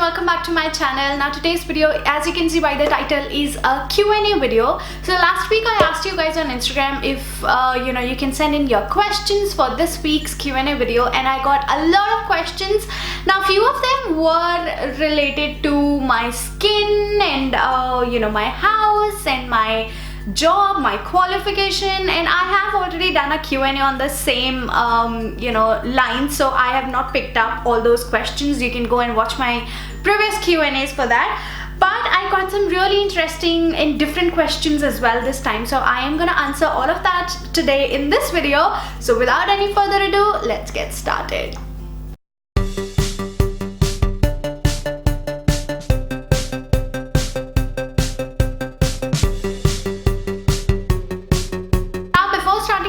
welcome back to my channel. Now today's video, as you can see by the title, is a Q&A video. So last week I asked you guys on Instagram if you can send in your questions for this week's Q&A video, and I got a lot of questions. Now few of them were related to my skin and my house and my job, my qualification, and I have already done a Q&A on the same line, so I have not picked up all those questions. You can go and watch my previous Q&As for that, but I got some really interesting and different questions as well this time, so I am gonna answer all of that today in this video. So without any further ado, let's get started.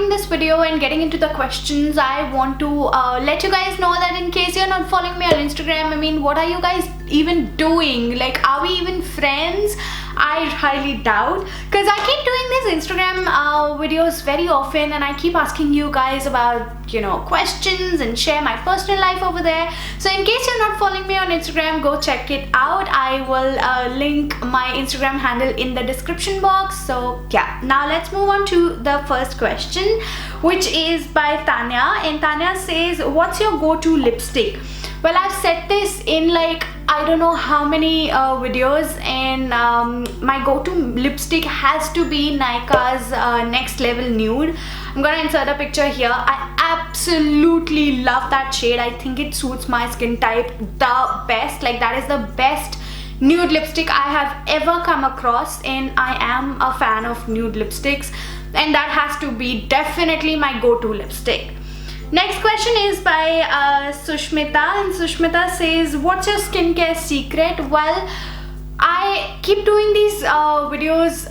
This video and getting into the questions, I want to let you guys know that in case you're not following me on Instagram, I mean, what are you guys even doing? Like, are we even friends? I highly doubt, because I keep doing these Instagram videos very often, and I keep asking you guys about questions and share my personal life over there. So in case you're not following me on Instagram, go check it out. I will link my Instagram handle in the description box. So yeah, now let's move on to the first question, which is by Tanya, and Tanya says, what's your go-to lipstick? Well, I've said this in like I don't know how many videos, and my go-to lipstick has to be Nykaa's Next Level Nude. I'm gonna insert a picture here. I absolutely love that shade. I think it suits my skin type the best. Like, that is the best nude lipstick I have ever come across, and I am a fan of nude lipsticks, and that has to be definitely my go-to lipstick. Next question is by Sushmita, and Sushmita says, what's your skincare secret? Well, I keep doing these videos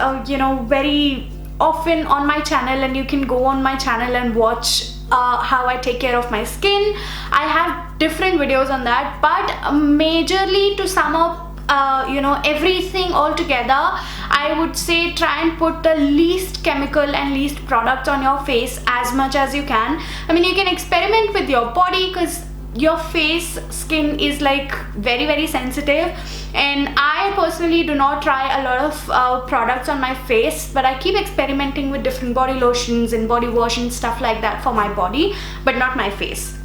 very often on my channel, and you can go on my channel and watch how I take care of my skin. I have different videos on that, but majorly to sum up everything all together, I would say try and put the least chemical and least products on your face as much as you can. I mean, you can experiment with your body, because your face skin is like very, very sensitive, and I personally do not try a lot of products on my face, but I keep experimenting with different body lotions and body wash and stuff like that for my body, but not my face.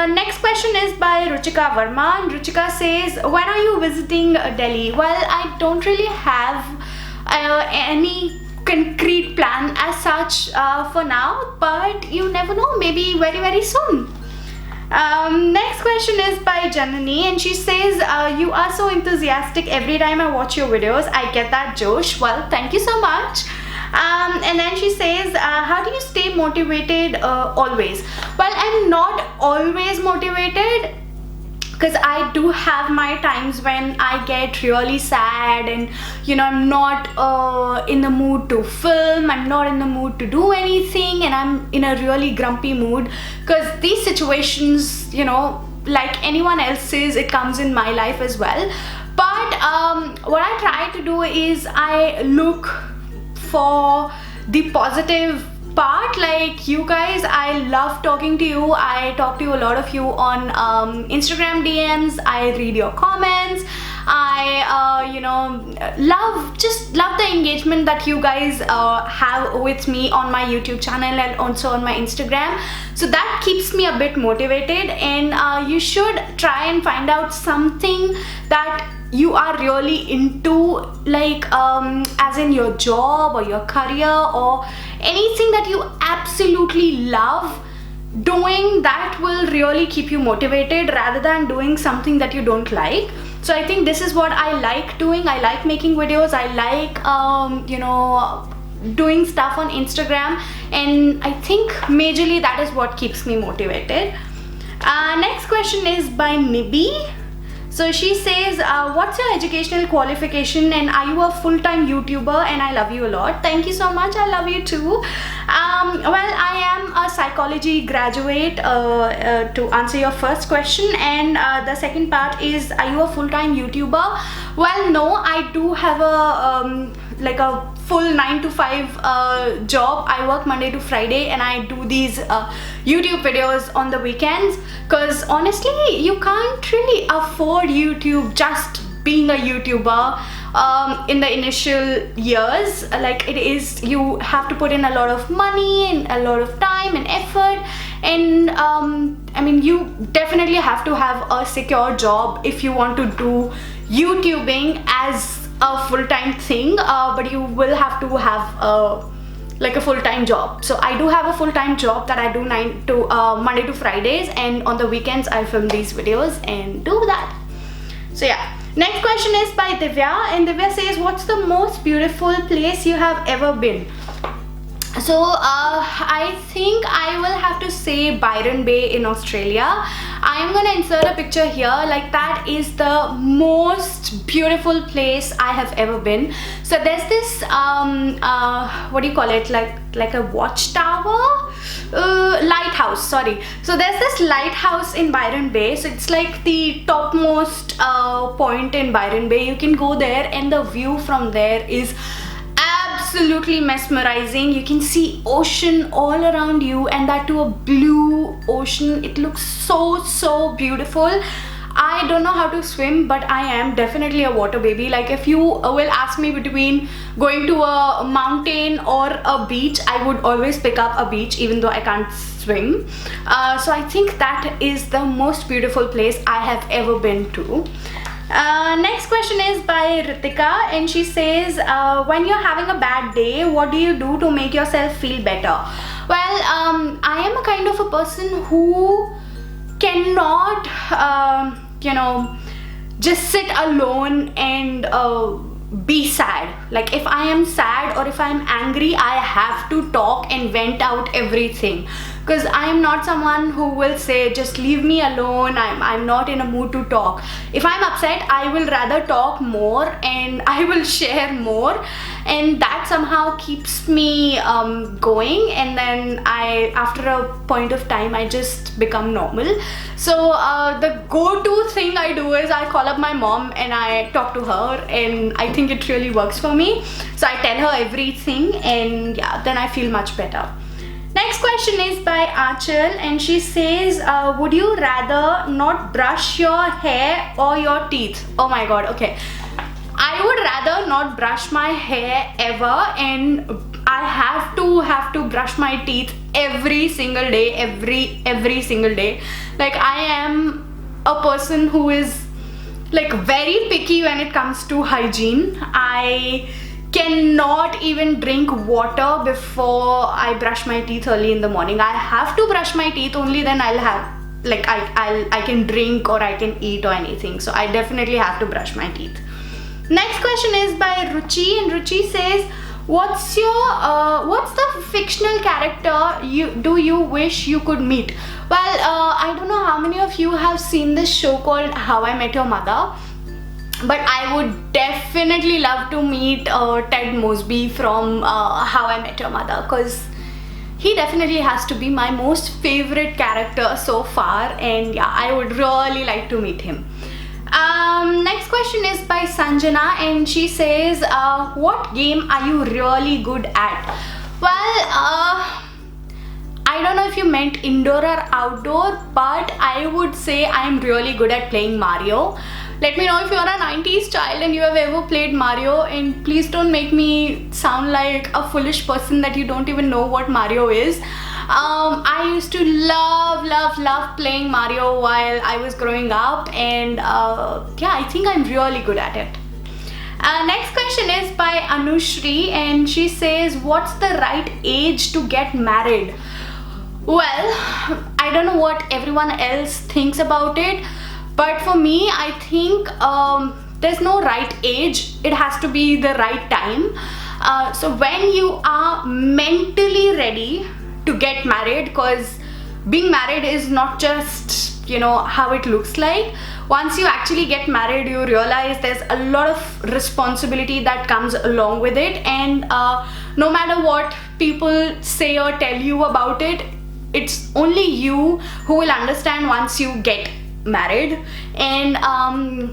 Next question is by Ruchika Verma, and Ruchika says, when are you visiting Delhi? Well, I don't really have any concrete plan as such for now, but you never know, maybe very, very soon. Next question is by Janani, and she says, you are so enthusiastic every time I watch your videos. I get that, Josh. Well, thank you so much. And then she says, how do you stay motivated always? Well, I'm not always motivated, because I do have my times when I get really sad, and I'm not in the mood to film, I'm not in the mood to do anything, and I'm in a really grumpy mood, because these situations, like anyone else's, it comes in my life as well. But what I try to do is I look for the positive part. Like you guys, I love talking to you. I talk to you, a lot of you, on Instagram DMs. I read your comments. I love the engagement that you guys have with me on my YouTube channel and also on my Instagram. So that keeps me a bit motivated, and you should try and find out something that you are really into, like as in your job or your career or anything that you absolutely love doing. That will really keep you motivated rather than doing something that you don't like. So I think this is what I like doing. I like making videos. I like doing stuff on Instagram, and I think majorly that is what keeps me motivated. Next question is by Nibi. So she says, what's your educational qualification, and are you a full-time YouTuber? And I love you a lot. Thank you so much. I love you too. Well, I am a psychology graduate, to answer your first question, and the second part is, are you a full-time YouTuber? Well, no, I do have a like a full 9 to 5 job. I work Monday to Friday, and I do these YouTube videos on the weekends, because honestly you can't really afford YouTube just being a YouTuber in the initial years. Like, it is, you have to put in a lot of money and a lot of time and effort, and I mean, you definitely have to have a secure job if you want to do YouTubing as a full-time thing, but you will have to have like a full-time job. So I do have a full-time job that I do Monday to Fridays, and on the weekends I film these videos and do that. So yeah. Next question is by Divya, and Divya says, what's the most beautiful place you have ever been? So I think I will have to say Byron Bay in Australia. I am gonna insert a picture here. Like, that is the most beautiful place I have ever been. So there's this what do you call it, like a watchtower, lighthouse, sorry. So there's this lighthouse in Byron Bay. So it's like the topmost point in Byron Bay. You can go there, and the view from there is absolutely mesmerizing. You can see ocean all around you, and that to a blue ocean. It looks so beautiful. I don't know how to swim, but I am definitely a water baby. Like, if you will ask me between going to a mountain or a beach, I would always pick up a beach, even though I can't swim. So I think that is the most beautiful place I have ever been to. Next question is by Ritika, and she says, when you're having a bad day, what do you do to make yourself feel better? Well, I am a kind of a person who cannot you know, just sit alone and be sad. Like, if I am sad or if I am angry, I have to talk and vent out everything, because I am not someone who will say just leave me alone, I'm not in a mood to talk. If I'm upset, I will rather talk more and I will share more, and that somehow keeps me going, and then after a point of time, I just become normal. So the go-to thing I do is I call up my mom and I talk to her, and I think it really works for me. So I tell her everything, and yeah, then I feel much better. Next question is by Achal, and she says, would you rather not brush your hair or your teeth? Oh my god, okay. I would rather not brush my hair ever, and I have to brush my teeth every single day, every single day. Like, I am a person who is like very picky when it comes to hygiene. I cannot even drink water before I brush my teeth early in the morning. I have to brush my teeth, only then I'll have, like, I can drink or I can eat or anything. So I definitely have to brush my teeth. Next question is by Ruchi, and Ruchi says, what's the fictional character you wish you could meet? Well, I don't know how many of you have seen this show called How I Met Your Mother, but I would definitely love to meet Ted Mosby from How I Met Your Mother, because he definitely has to be my most favorite character so far, and yeah, I would really like to meet him. Next question is by Sanjana, and she says, what game are you really good at? Well, I don't know if you meant indoor or outdoor, but I would say I'm really good at playing Mario. Let me know if you're a 90s child and you have ever played Mario, and please don't make me sound like a foolish person that you don't even know what Mario is. I used to love playing Mario while I was growing up, and yeah, I think I'm really good at it. Next question is by Anushri, and she says, what's the right age to get married? Well, I don't know what everyone else thinks about it, but for me, I think there's no right age. It has to be the right time. So when you are mentally ready to get married, because being married is not just, you know, how it looks like. Once you actually get married, you realize there's a lot of responsibility that comes along with it, and no matter what people say or tell you about it. It's only you who will understand once you get married. And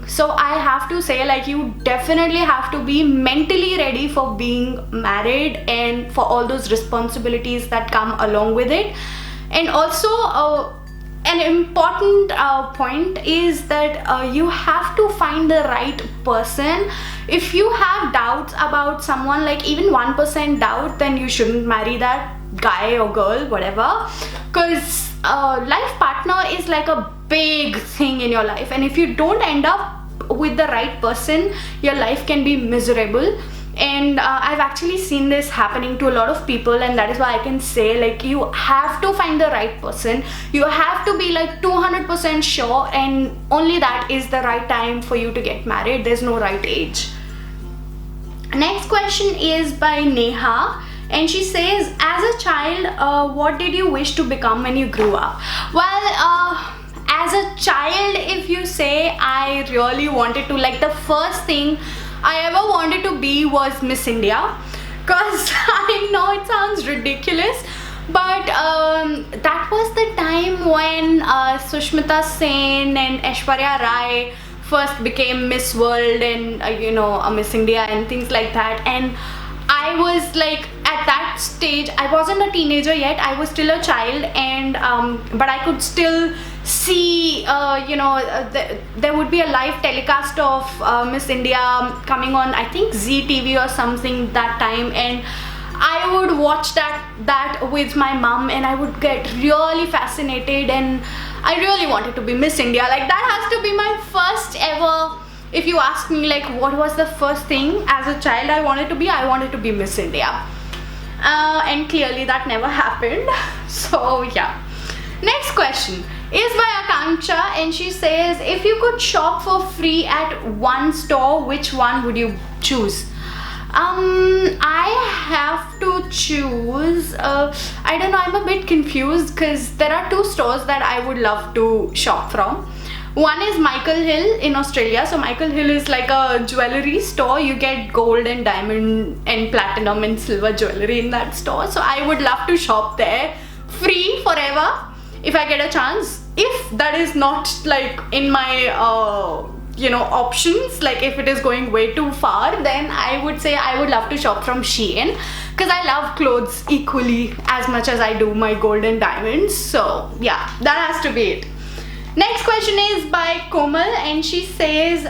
so I have to say, like, you definitely have to be mentally ready for being married and for all those responsibilities that come along with it. And also an important point is that you have to find the right person. If you have doubts about someone, like even 1% doubt, then you shouldn't marry that guy or girl, whatever, because life partner is like a big thing in your life, and if you don't end up with the right person, your life can be miserable. And I've actually seen this happening to a lot of people, and that is why I can say, like, you have to find the right person. You have to be like 200% sure, and only that is the right time for you to get married. There's no right age. Next question is by Neha, and she says, as a child, what did you wish to become when you grew up? Well, as a child, if you say, I really wanted to, like, the first thing I ever wanted to be was Miss India, because I know it sounds ridiculous, but that was the time when Sushmita Sen and Aishwarya Rai first became Miss World and you know, Miss India and things like that. And I was like, at that stage, I wasn't a teenager yet, I was still a child, and but I could still see, you know, there would be a live telecast of Miss India coming on, I think Zee TV or something that time, and I would watch that with my mom, and I would get really fascinated, and I really wanted to be Miss India. Like, that has to be my first ever. If you ask me, like, what was the first thing as a child I wanted to be Miss India. And clearly that never happened. So yeah. Next question is by Akanksha, and she says, if you could shop for free at one store, which one would you choose? I have to choose, I don't know, I'm a bit confused, because there are two stores that I would love to shop from. One is Michael Hill in Australia. So Michael Hill is like a jewelry store. You get gold and diamond and platinum and silver jewelry in that store. So I would love to shop there free forever if I get a chance. If that is not like in my you know, options, like if it is going way too far, then I would say I would love to shop from Shein, because I love clothes equally as much as I do my gold and diamonds. So yeah, that has to be it. Next question is by Komal, and she says,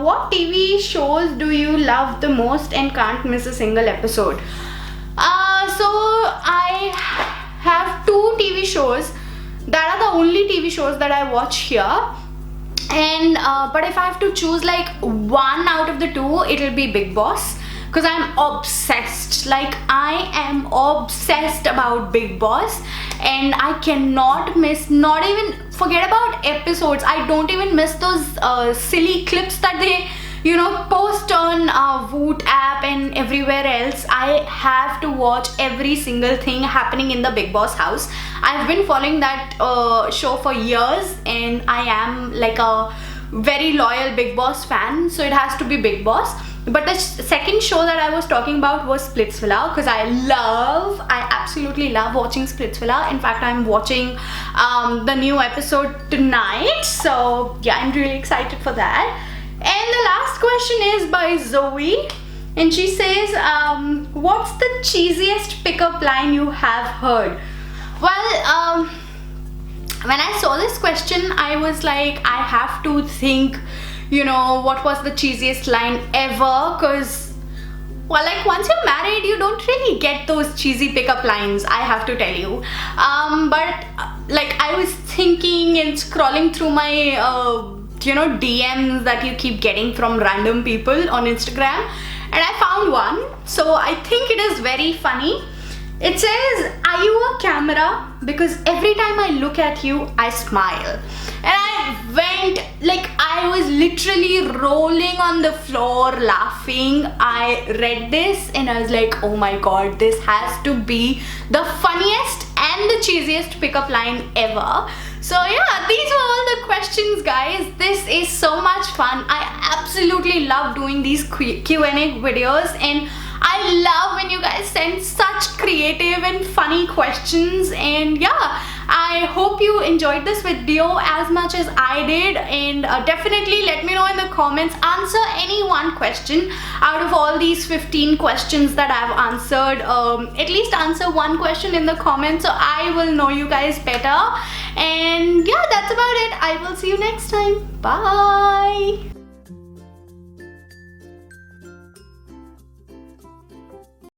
what TV shows do you love the most and can't miss a single episode? So I have two TV shows that are the only TV shows that I watch here, and but if I have to choose like one out of the two, it'll be Big Boss, because I'm obsessed. Like, I am obsessed about Big Boss, and I cannot miss, not even forget about episodes, I don't even miss those silly clips that they, you know, post on Voot app and everywhere else. I have to watch every single thing happening in the Big Boss house. I've been following that show for years, and I am like a very loyal Big Boss fan, so it has to be Big Boss. But the second show that I was talking about was Splitsvilla, because I absolutely love watching Splitsvilla. In fact, I'm watching the new episode tonight, so yeah, I'm really excited for that. And the last question is by Zoe, and she says, what's the cheesiest pickup line you have heard? Well, when I saw this question, I was like, I have to think, you know, what was the cheesiest line ever, because, well, like, once you're married, you don't really get those cheesy pickup lines, I have to tell you. But like, I was thinking and scrolling through my you know, DMs that you keep getting from random people on Instagram, and I found one. So I think it is very funny. It says, are you a camera? Because every time I look at you, I smile. And I went, like, I was literally rolling on the floor laughing. I read this and I was like, oh my god, this has to be the funniest and the cheesiest pickup line ever. So yeah, these were all the questions, guys. This is so much fun. I absolutely love doing these Q&A videos, and I love when you guys send such creative and funny questions. And yeah, I hope you enjoyed this video as much as I did, and definitely let me know in the comments. Answer any one question out of all these 15 questions that I've answered. At least answer one question in the comments so I will know you guys better. And yeah, that's about it. I will see you next time. Bye.